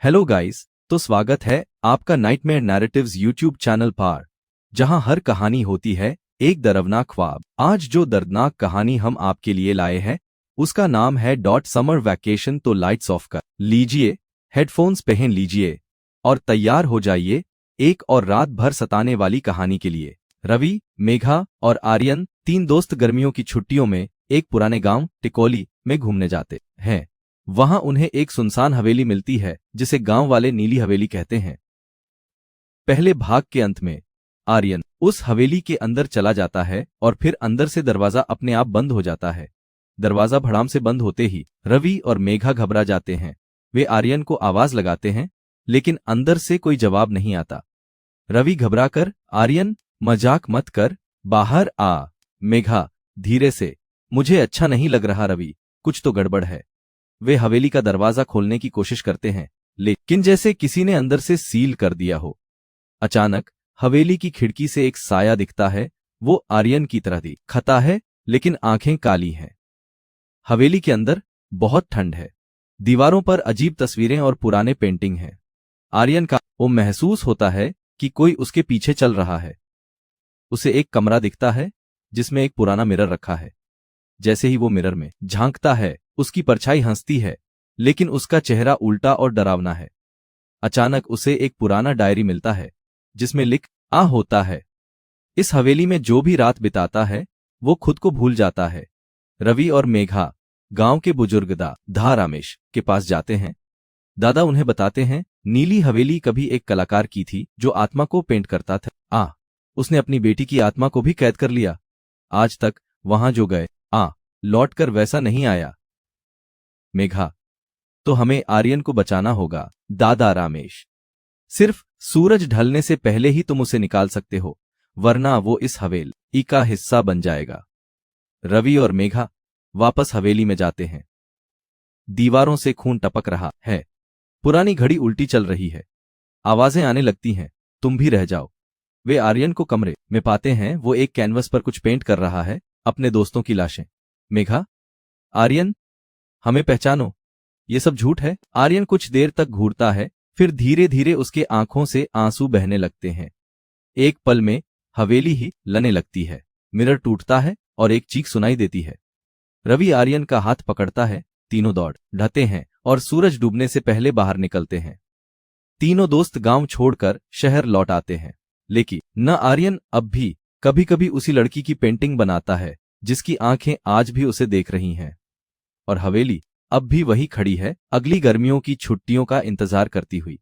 Hello guys, तो स्वागत है आपका नाइटमेयर नैरेटिव्स यूट्यूब चैनल पर, जहां हर कहानी होती है एक डरावना ख्वाब। आज जो दर्दनाक कहानी हम आपके लिए लाए हैं उसका नाम है समर वैकेशन। तो लाइट्स ऑफ कर लीजिए, हेडफोन्स पहन लीजिए और तैयार हो जाइए एक और रात भर सताने वाली कहानी के लिए। रवि, मेघा और आर्यन तीन दोस्त गर्मियों की छुट्टियों में एक पुराने गांव टिकोली में घूमने जाते हैं। वहां उन्हें एक सुनसान हवेली मिलती है जिसे गांव वाले नीली हवेली कहते हैं। पहले भाग के अंत में आर्यन उस हवेली के अंदर चला जाता है और फिर अंदर से दरवाजा अपने आप बंद हो जाता है। दरवाजा भड़ाम से बंद होते ही रवि और मेघा घबरा जाते हैं। वे आर्यन को आवाज लगाते हैं लेकिन अंदर से कोई जवाब नहीं आता। रवि घबराकर, आर्यन मजाक मत कर, बाहर आ। मेघा धीरे से, मुझे अच्छा नहीं लग रहा रवि, कुछ तो गड़बड़ है। वे हवेली का दरवाजा खोलने की कोशिश करते हैं लेकिन जैसे किसी ने अंदर से सील कर दिया हो। अचानक हवेली की खिड़की से एक साया दिखता है। वो आर्यन की तरह दिखता है लेकिन आंखें काली हैं। हवेली के अंदर बहुत ठंड है। दीवारों पर अजीब तस्वीरें और पुराने पेंटिंग हैं। आर्यन का वो महसूस होता है कि कोई उसके पीछे चल रहा है। उसे एक कमरा दिखता है जिसमें एक पुराना मिरर रखा है। जैसे ही वो मिरर में झांकता है उसकी परछाई हंसती है लेकिन उसका चेहरा उल्टा और डरावना है। अचानक उसे एक पुराना डायरी मिलता है जिसमें लिख आ होता है, इस हवेली में जो भी रात बिताता है वो खुद को भूल जाता है। रवि और मेघा गांव के बुजुर्ग दादा रामेश के पास जाते हैं। दादा उन्हें बताते हैं नीली हवेली कभी एक कलाकार की थी जो आत्मा को पेंट करता था। उसने अपनी बेटी की आत्मा को भी कैद कर लिया। आज तक वहां जो गए लौटकर वैसा नहीं आया। मेघा, तो हमें आर्यन को बचाना होगा दादा रामेश। सिर्फ सूरज ढलने से पहले ही तुम उसे निकाल सकते हो, वरना वो इस हवेली का हिस्सा बन जाएगा। रवि और मेघा वापस हवेली में जाते हैं। दीवारों से खून टपक रहा है। पुरानी घड़ी उल्टी चल रही है। आवाजें आने लगती हैं, तुम भी रह जाओ। वे आर्यन को कमरे में पाते हैं। वो एक कैनवस पर कुछ पेंट कर रहा है, अपने दोस्तों की लाशें। मेघा, आर्यन, हमें पहचानो, ये सब झूठ है। आर्यन कुछ देर तक घूरता है, फिर धीरे धीरे उसके आंखों से आंसू बहने लगते हैं। एक पल में हवेली ही लने लगती है। मिरर टूटता है और एक चीख सुनाई देती है। रवि आर्यन का हाथ पकड़ता है। तीनों दौड़ ढते हैं और सूरज डूबने से पहले बाहर निकलते हैं। तीनों दोस्त गांव छोड़कर शहर लौट आते हैं लेकिन न आर्यन अब भी कभी कभी उसी लड़की की पेंटिंग बनाता है जिसकी आंखें आज भी उसे देख रही हैं। और हवेली अब भी वही खड़ी है, अगली गर्मियों की छुट्टियों का इंतजार करती हुई।